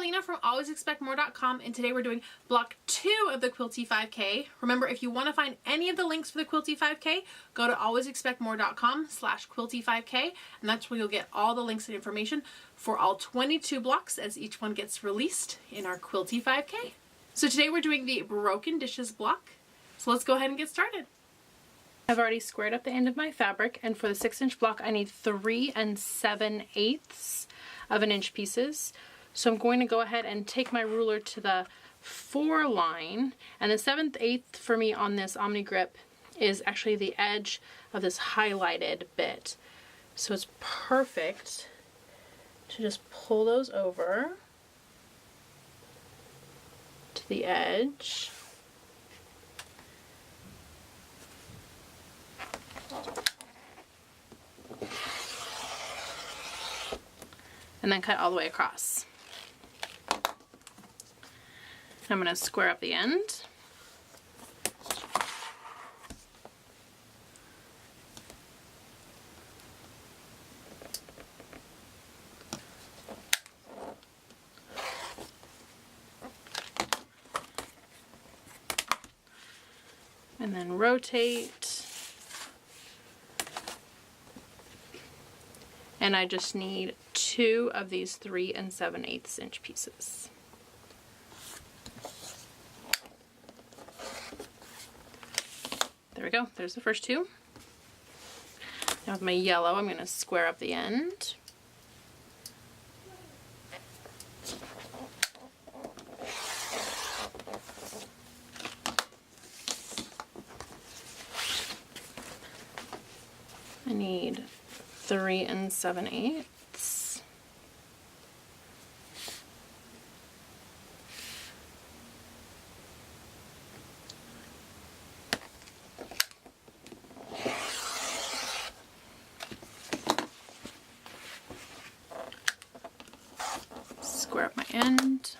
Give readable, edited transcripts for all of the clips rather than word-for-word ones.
Carolina from alwaysexpectmore.com, and today we're doing block 2 of the Quilty 5K. Remember, if you want to find any of the links for the Quilty 5K, go to alwaysexpectmore.com/Quilty5K, and that's where you'll get all the links and information for all 22 blocks as each one gets released in our Quilty 5K. So today we're doing the broken dishes block. So let's go ahead and get started. I've already squared up the end of my fabric, and for the 6-inch block I need 3 7/8 of an inch pieces. So I'm going to go ahead and take my ruler to the 4 line, and the 7/8 for me on this Omni Grip is actually the edge of this highlighted bit. So it's perfect to just pull those over to the edge. And then cut all the way across. I'm going to square up the end. And then rotate. And I just need 2 of these 3 7/8 inch pieces. There we go, there's the first 2. Now with my yellow, I'm going to square up the end. I need 3 7/8. Square up my end.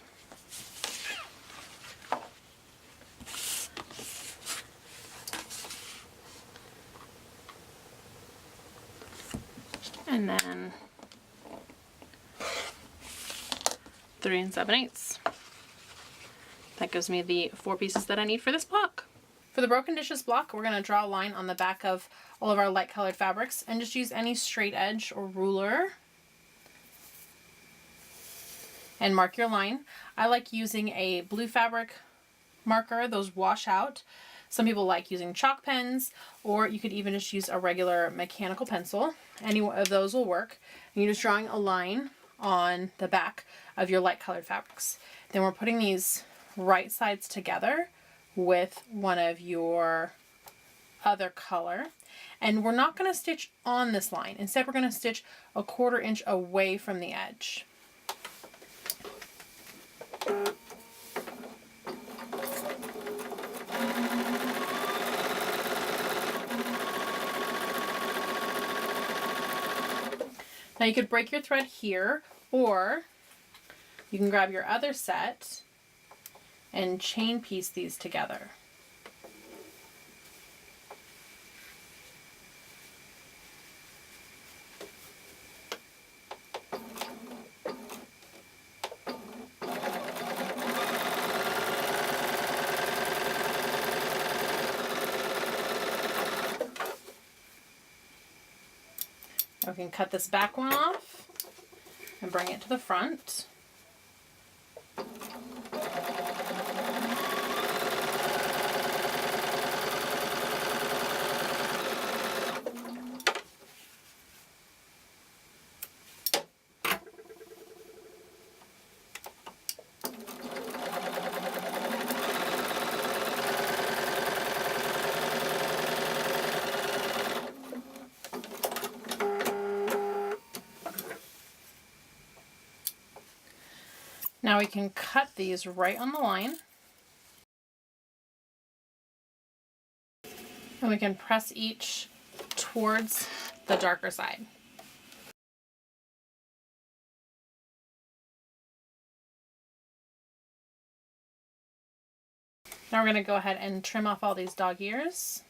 And then 3 7/8. That gives me the 4 pieces that I need for this block. For the broken dishes block, we're going to draw a line on the back of all of our light colored fabrics and just use any straight edge or ruler and mark your line. I like using a blue fabric marker, those wash out. Some people like using chalk pens, or you could even just use a regular mechanical pencil. Any of those will work. And you're just drawing a line on the back of your light colored fabrics. Then we're putting these right sides together with one of your other color. And we're not going to stitch on this line. Instead, we're going to stitch a 1/4 inch away from the edge. Now you could break your thread here, or you can grab your other set and chain piece these together. We can cut this back one off and bring it to the front. Now we can cut these right on the line, and we can press each towards the darker side. Now we're going to go ahead and trim off all these dog ears.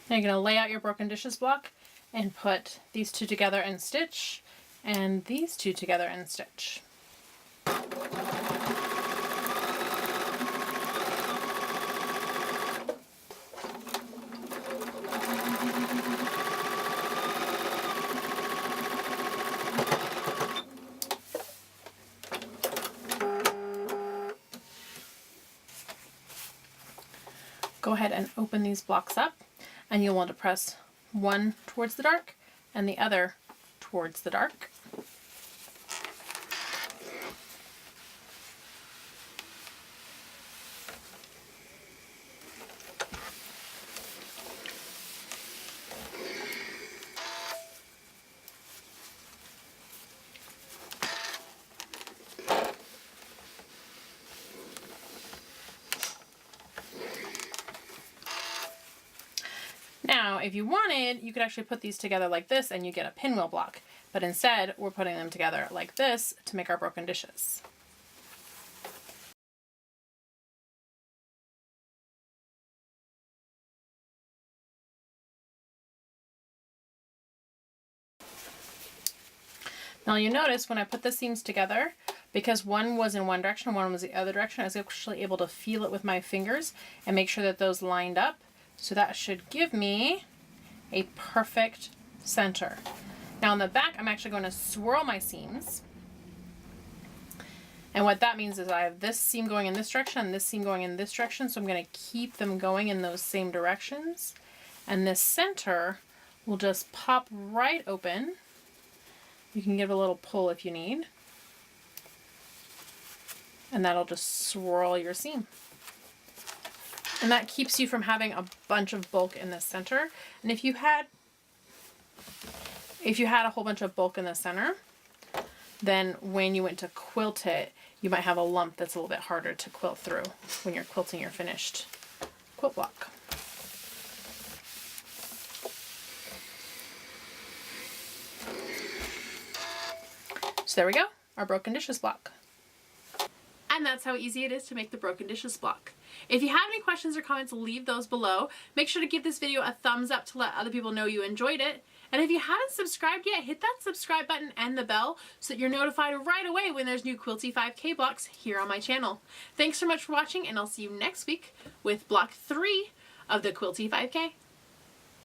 Now you're going to lay out your broken dishes block and put these two together and stitch, and these two together and stitch. Go ahead and open these blocks up, and you'll want to press one towards the dark and the other towards the dark. Now, if you wanted, you could actually put these together like this and you get a pinwheel block. But instead, we're putting them together like this to make our broken dishes. Now you'll notice when I put the seams together, because one was in one direction and one was the other direction, I was actually able to feel it with my fingers and make sure that those lined up. So that should give me a perfect center. Now on the back, I'm actually going to swirl my seams. And what that means is I have this seam going in this direction and this seam going in this direction. So I'm going to keep them going in those same directions. And this center will just pop right open. You can give a little pull if you need. And that'll just swirl your seam. And that keeps you from having a bunch of bulk in the center. And if you had a whole bunch of bulk in the center, then when you went to quilt it, you might have a lump that's a little bit harder to quilt through when you're quilting your finished quilt block. So there we go, our broken dishes block. And that's how easy it is to make the broken dishes block. If you have any questions or comments, leave those below. Make sure to give this video a thumbs up to let other people know you enjoyed it. And if you haven't subscribed yet, hit that subscribe button and the bell so that you're notified right away when there's new Quilty 5K blocks here on my channel. Thanks so much for watching, and I'll see you next week with block 3 of the Quilty 5K.